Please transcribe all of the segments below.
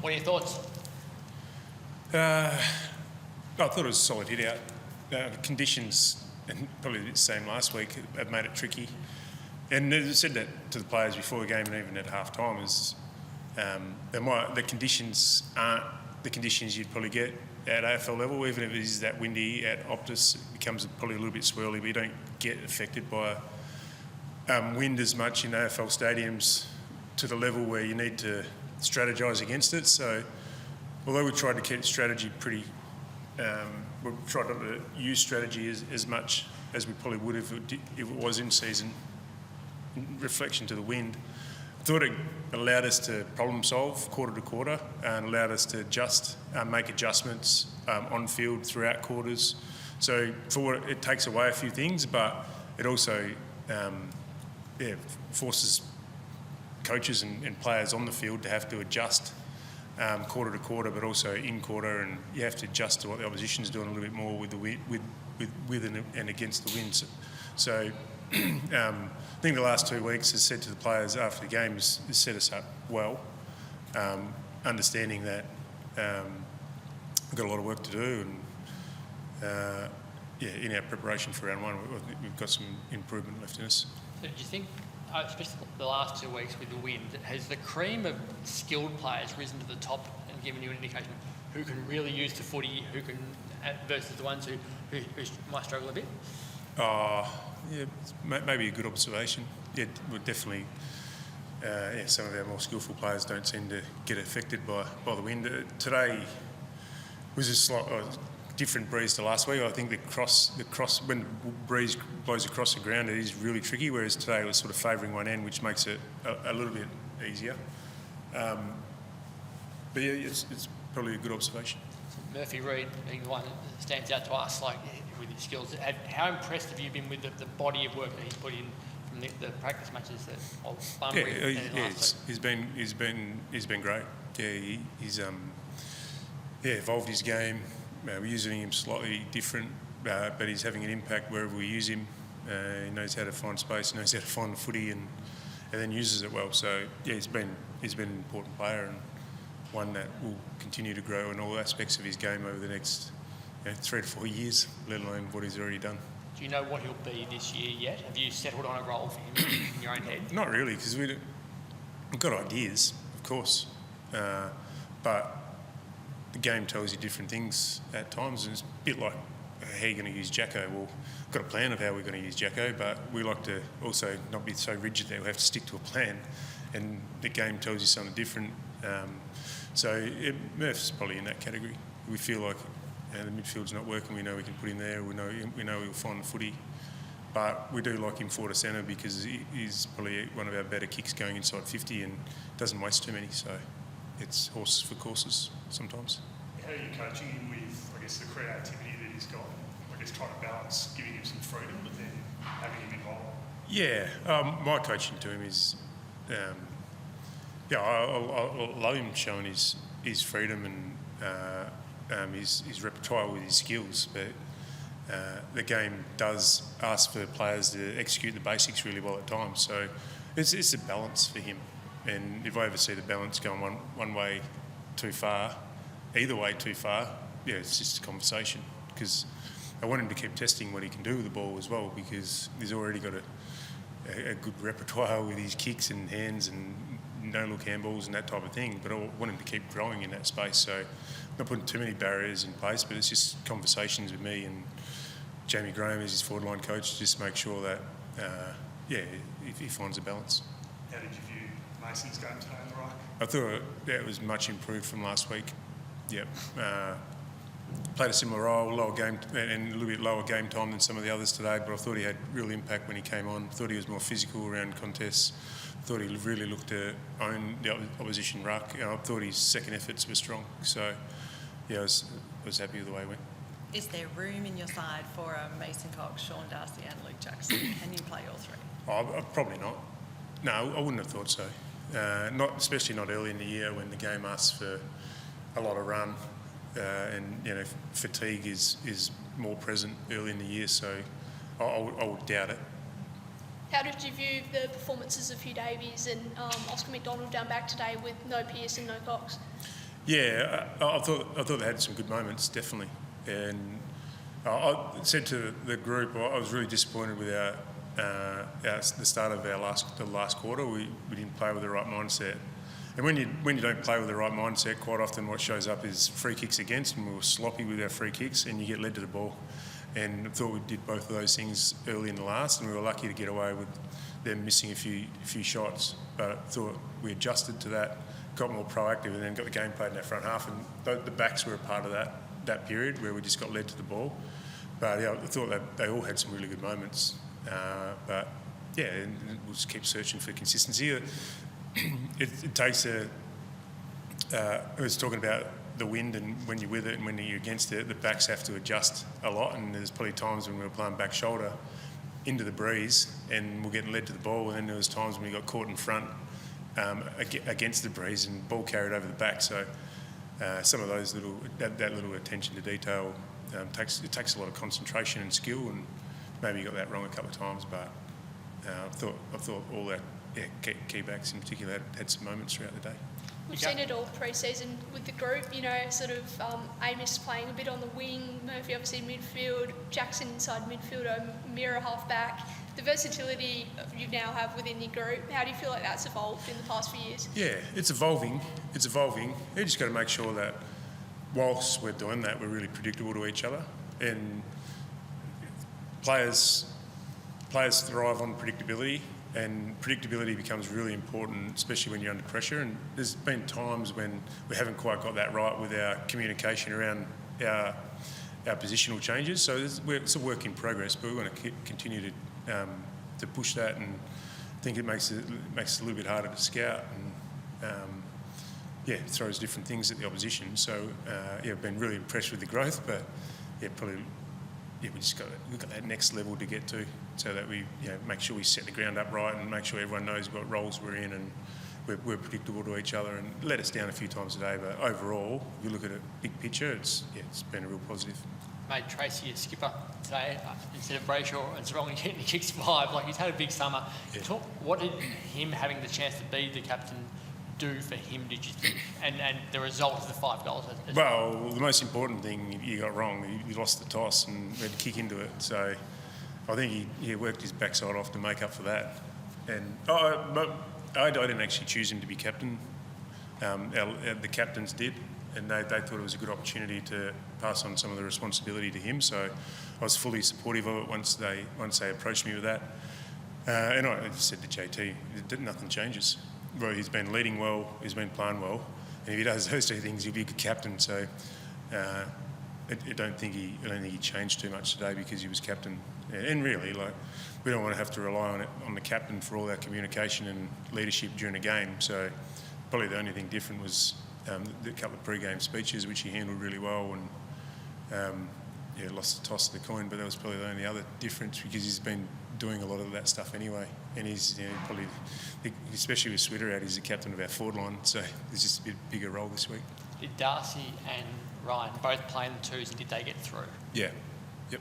What are your thoughts? I thought it was a solid hit out. Conditions, and probably the same last week, have made it tricky. And I said that to the players before the game and even at half time, is the conditions aren't the conditions you'd probably get at AFL level. Even if it is that windy at Optus, it becomes probably a little bit swirly, but you don't get affected by wind as much in AFL stadiums to the level where you need to strategise against it. So although we tried to keep strategy pretty, we've tried not to use strategy as much as we probably would if it was in season, in reflection to the wind. I thought it allowed us to problem solve quarter to quarter and allowed us to make adjustments on field throughout quarters. So it takes away a few things, but it also forces coaches and players on the field to have to adjust quarter to quarter, but also in quarter, and you have to adjust to what the opposition's doing a little bit more with and against the wind. So I think the last 2 weeks has said to the players after the game has set us up well, understanding that we've got a lot of work to do, and in our preparation for round one, we've got some improvement left in us. So do you think, especially the last 2 weeks with the wind, has the cream of skilled players risen to the top and given you an indication of who can really use the footy, who can versus the ones who might struggle a bit? Maybe a good observation. Yeah, we're definitely. Some of our more skillful players don't seem to get affected by the wind. Today was a slight different breeze to last week. I think the cross when the breeze blows across the ground, it is really tricky. Whereas today it was sort of favouring one end, which makes it a little bit easier. But yeah, it's probably a good observation. Murphy Reid being the one that stands out to us, like with his skills. How impressed have you been with the body of work that he's put in from the practice matches that Bunbury he's been great. Yeah, he's evolved his game. We're using him slightly different, but he's having an impact wherever we use him. He knows how to find space, knows how to find the footy, and then uses it well. So yeah, he's been an important player and one that will continue to grow in all aspects of his game over the next 3 to 4 years, let alone what he's already done. Do you know what he'll be this year yet? Have you settled on a role for him in your own head? Not really, because we've got ideas, of course, but the game tells you different things at times, and it's a bit like how you're going to use Jacko. Well, we've got a plan of how we're going to use Jacko, but we like to also not be so rigid that we have to stick to a plan, and the game tells you something different. Murph's probably in that category. We feel like the midfield's not working. We know we can put him there. We know he'll find the footy. But we do like him forward to centre because he's probably one of our better kicks going inside 50 and doesn't waste too many. So it's horses for courses sometimes. How are you coaching him with, I guess, the creativity that he's got? I guess trying to balance giving him some freedom but then having him involved? Yeah, my coaching to him is... I love him showing his freedom and his repertoire with his skills, but the game does ask for players to execute the basics really well at times. So it's a balance for him, and if I ever see the balance going one way too far, either way too far, it's just a conversation, because I want him to keep testing what he can do with the ball as well, because he's already got a good repertoire with his kicks and hands and no-look handballs and that type of thing, but I want him to keep growing in that space. So not putting too many barriers in place, but it's just conversations with me and Jamie Graham as his forward line coach, just make sure that, he finds a balance. How did you view Mason's game today in the Ruck? I thought it was much improved from last week. Yep. Played a similar role, lower game and a little bit lower game time than some of the others today, but I thought he had real impact when he came on. Thought he was more physical around contests. Thought he really looked to own the opposition ruck. I thought his second efforts were strong. So, I was happy with the way it went. Is there room in your side for Mason Cox, Sean Darcy and Luke Jackson? Can you play all three? Probably not. No, I wouldn't have thought so. Especially not early in the year when the game asks for a lot of run. And fatigue is more present early in the year, so I would doubt it. How did you view the performances of Hugh Davies and Oscar McDonald down back today with no Pearce and no Cox? Yeah, I thought they had some good moments, definitely. And I said to the group, I was really disappointed with the start of the last quarter. We didn't play with the right mindset. And when you don't play with the right mindset, quite often what shows up is free kicks against, and we were sloppy with our free kicks, and you get led to the ball. And I thought we did both of those things early in the last, and we were lucky to get away with them missing a few shots. But I thought we adjusted to that, got more proactive, and then got the game played in that front half. And the backs were a part of that period where we just got led to the ball. But yeah, I thought that they all had some really good moments. But yeah, and we'll just keep searching for consistency. It takes I was talking about the wind, and when you're with it and when you're against it, the backs have to adjust a lot. And there's probably times when we were playing back shoulder into the breeze and we're getting led to the ball, and then there was times when we got caught in front against the breeze and ball carried over the back. So some of those that little attention to detail takes a lot of concentration and skill, and maybe you got that wrong a couple of times, but I thought all that key backs in particular had some moments throughout the day. We've seen it all pre-season with the group, sort of Amos playing a bit on the wing, Murphy obviously midfield, Jackson inside midfielder, Mirror half-back. The versatility you now have within your group, how do you feel like that's evolved in the past few years? Yeah, it's evolving. You just got to make sure that whilst we're doing that, we're really predictable to each other. And players thrive on predictability, and predictability becomes really important, especially when you're under pressure. And there's been times when we haven't quite got that right with our communication around our positional changes. So it's a work in progress, but we want to continue to push that, and I think it makes it a little bit harder to scout, and it throws different things at the opposition. So I've been really impressed with the growth, but we've got that next level to get to, so that we make sure we set the ground up right and make sure everyone knows what roles we're in, and we're predictable to each other, and let us down a few times a day. But overall, if you look at it big picture, it's been a real positive. Made Tracy a skipper today instead of Brayshaw, and Sarong getting the kicks 5. Like, he's had a big summer. Yeah. What did him having the chance to be the captain do for him, did you think? And the result of the 5 goals? Well, the most important thing you got wrong, you lost the toss and we had to kick into it. So I think he worked his backside off to make up for that. And I didn't actually choose him to be captain. The captains did, and they thought it was a good opportunity to pass on some of the responsibility to him. So I was fully supportive of it once they approached me with that. And I said to JT, nothing changes. Well, he's been leading well, he's been playing well, and if he does those two things, he'll be a good captain. So I don't think he changed too much today because he was captain. And really, we don't want to have to rely on the captain for all our communication and leadership during a game. So probably the only thing different was the couple of pre-game speeches, which he handled really well, and lost the toss of the coin. But that was probably the only other difference, because he's been doing a lot of that stuff anyway, and he's probably, especially with Switter out, he's the captain of our forward line, so there's just a bit bigger role this week. Did Darcy and Ryan both play in the twos, and did they get through? Yeah. Yep.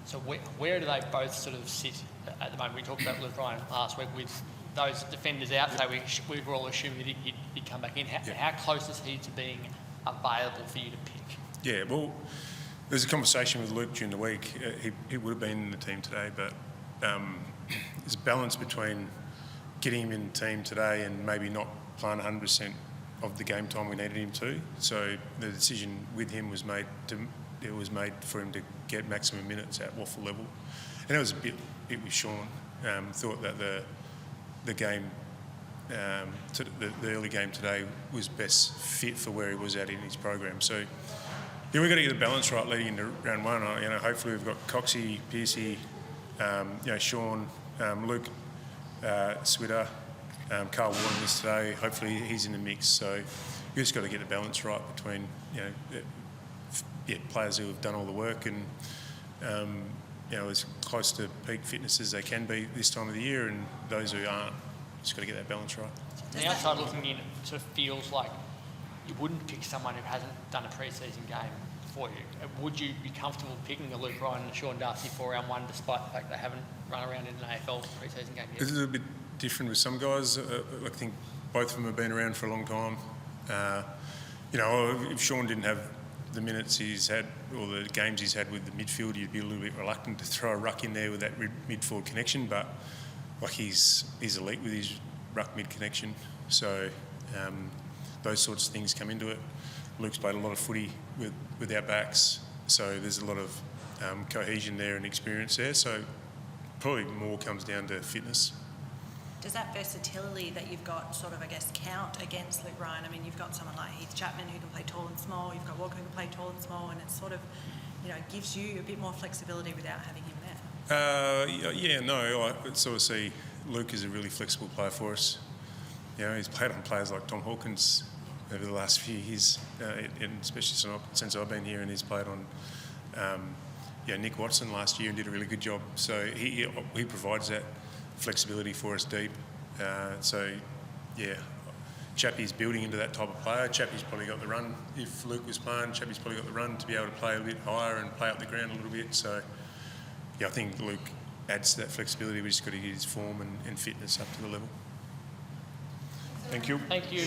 So where do they both sort of sit at the moment? We talked about Luke Ryan last week with those defenders out, so we were all assuming that he'd come back in. How close is he to being available for you to pick? Yeah, well, there's a conversation with Luke during the week. He would have been in the team today, but there's a balance between getting him in the team today and maybe not playing 100% of the game time we needed him to. So the decision with him was made for him to get maximum minutes at waffle level, and it was a bit with Sean. Thought that the game, the early game today was best fit for where he was at in his program. So we've got to get the balance right leading into round one. Hopefully we've got Coxie, Piercy, Sean, Luke, Switter, Carl Warren is today. Hopefully he's in the mix. So we've just got to get the balance right between players who have done all the work and as close to peak fitness as they can be this time of the year, and those who aren't. Just got to get that balance right. On the outside looking in, it sort of feels like you wouldn't pick someone who hasn't done a pre-season game for you. Would you be comfortable picking a Luke Ryan and a Sean Darcy for round one, despite the fact they haven't run around in an AFL pre-season game yet? It's a little bit different with some guys. I think both of them have been around for a long time. You know, if Sean didn't have the minutes he's had or the games he's had with the midfield, you'd be a little bit reluctant to throw a Ruck in there with that midfield connection. But like he's elite with his Ruck mid connection, so those sorts of things come into it. Luke's played a lot of footy with our backs, so there's a lot of cohesion there and experience there. So probably more comes down to fitness. Does that versatility that you've got sort of, I guess, count against Luke Ryan? I mean, you've got someone like Heath Chapman who can play tall and small, you've got Walker who can play tall and small, and it sort of, you know, gives you a bit more flexibility without having him there. I sort of see Luke as a really flexible player for us. You know, he's played on players like Tom Hawkins over the last few years, and especially since I've been here, and he's played on Nick Watson last year and did a really good job. So he provides that flexibility for us deep. Chappie's building into that type of player. Chappie's probably got the run. If Luke was playing, Chappie's probably got the run to be able to play a bit higher and play up the ground a little bit. So, I think Luke adds to that flexibility. We just got to get his form and fitness up to the level. Thank you. Thank you.